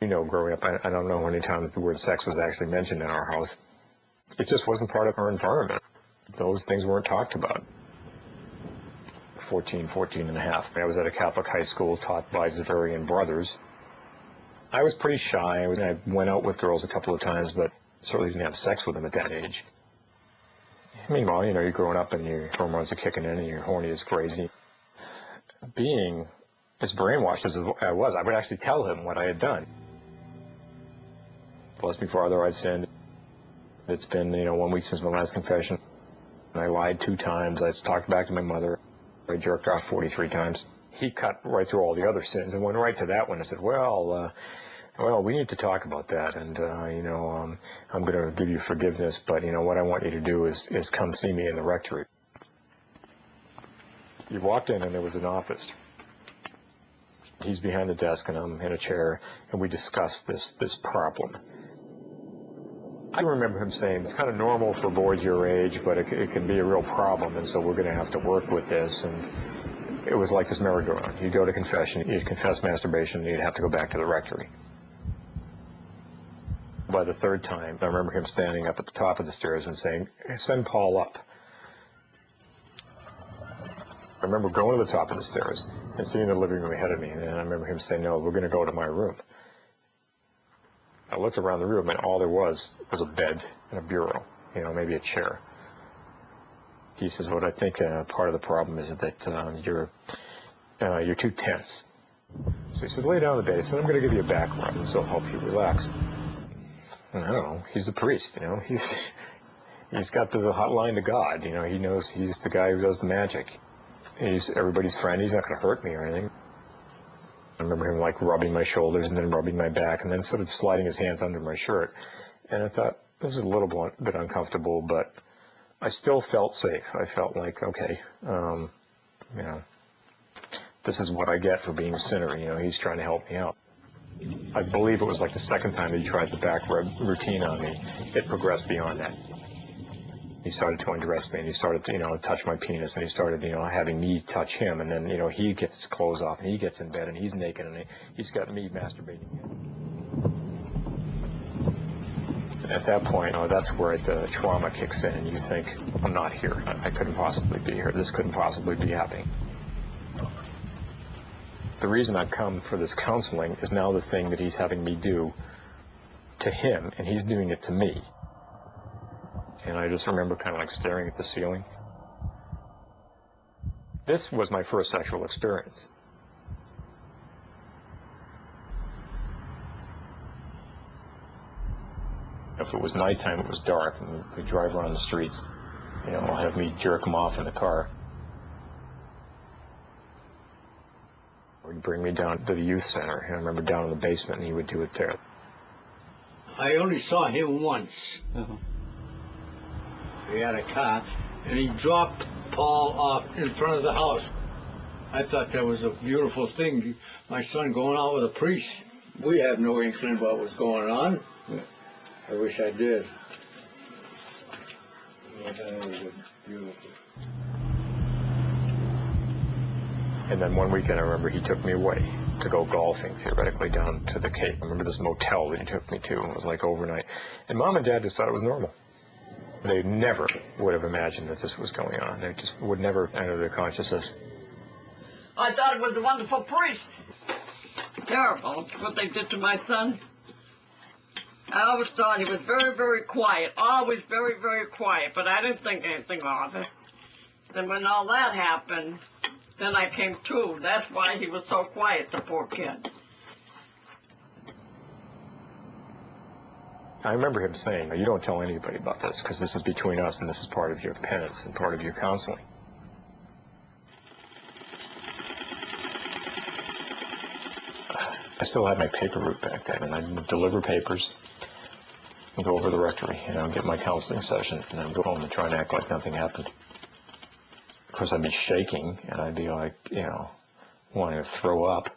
You know, growing up, I don't know how many times the word sex was actually mentioned in our house. It just wasn't part of our environment. Those things weren't talked about. 14 and a half. I was at a Catholic high school taught by Xaverian brothers. I was pretty shy. I went out with girls a couple of times, but certainly didn't have sex with them at that age. Meanwhile, you know, you're growing up and your hormones are kicking in and you're horny as crazy. Being as brainwashed as I was, I would actually tell him what I had done. Bless me, Father, I'd sinned. It's been, 1 week since my last confession. I lied 2 times. I talked back to my mother. I jerked off 43 times. He cut right through all the other sins and went right to that one and said, well, we need to talk about that, and, I'm going to give you forgiveness, but, what I want you to do is come see me in the rectory. You walked in and there was an office. He's behind the desk and I'm in a chair, and we discussed this problem. I remember him saying, it's kind of normal for boys your age, but it can be a real problem, and so we're going to have to work with this. And it was like this merry-go-round. You'd go to confession, you'd confess masturbation, and you'd have to go back to the rectory. By the 3rd time, I remember him standing up at the top of the stairs and saying, send Paul up. I remember going to the top of the stairs and seeing the living room ahead of me, and I remember him saying, no, we're going to go to my room. I looked around the room, and all there was a bed and a bureau, maybe a chair. He says, what I think part of the problem is that you're too tense. So he says, lay down on the bed. He said, I'm going to give you a back rub. This will help you relax. And I don't know. He's the priest, He's got the hotline to God. He knows he's the guy who does the magic. He's everybody's friend. He's not going to hurt me or anything. I remember him rubbing my shoulders and then rubbing my back and then sort of sliding his hands under my shirt. And I thought, this is a little bit uncomfortable, but I still felt safe. I felt like, okay, this is what I get for being a sinner. He's trying to help me out. I believe it was like the 2nd time that he tried the back rub routine on me. It progressed beyond that. He started to undress me, and he started to, touch my penis, and he started, having me touch him, and then, he gets his clothes off, and he gets in bed, and he's naked, and he's got me masturbating him. And at that point, that's where the trauma kicks in, and you think, I'm not here. I couldn't possibly be here. This couldn't possibly be happening. The reason I've come for this counseling is now the thing that he's having me do to him, and he's doing it to me. And I just remember kind of staring at the ceiling. This was my first sexual experience. If it was nighttime, it was dark, and we'd drive around the streets, have me jerk him off in the car. Or he'd bring me down to the youth center, and I remember down in the basement, and he would do it there. I only saw him once. He had a car, and he dropped Paul off in front of the house. I thought that was a beautiful thing. My son going out with a priest. We had no inkling what was going on. I wish I did. That was beautiful. And then one weekend, I remember he took me away to go golfing, theoretically, down to the Cape. I remember this motel that he took me to. It was like overnight. And Mom and Dad just thought it was normal. They never would have imagined that this was going on. They just would never enter their consciousness. I thought it was a wonderful priest. Terrible what they did to my son. I always thought he was very, very quiet. Always very, very quiet, but I didn't think anything of it. Then when all that happened, then I came to. That's why he was so quiet, the poor kid. I remember him saying, you don't tell anybody about this, because this is between us, and this is part of your penance and part of your counseling. I still had my paper route back then, and I'd deliver papers and go over to the rectory, get my counseling session, and then go home and try and act like nothing happened. Of course, I'd be shaking, and I'd be like, wanting to throw up.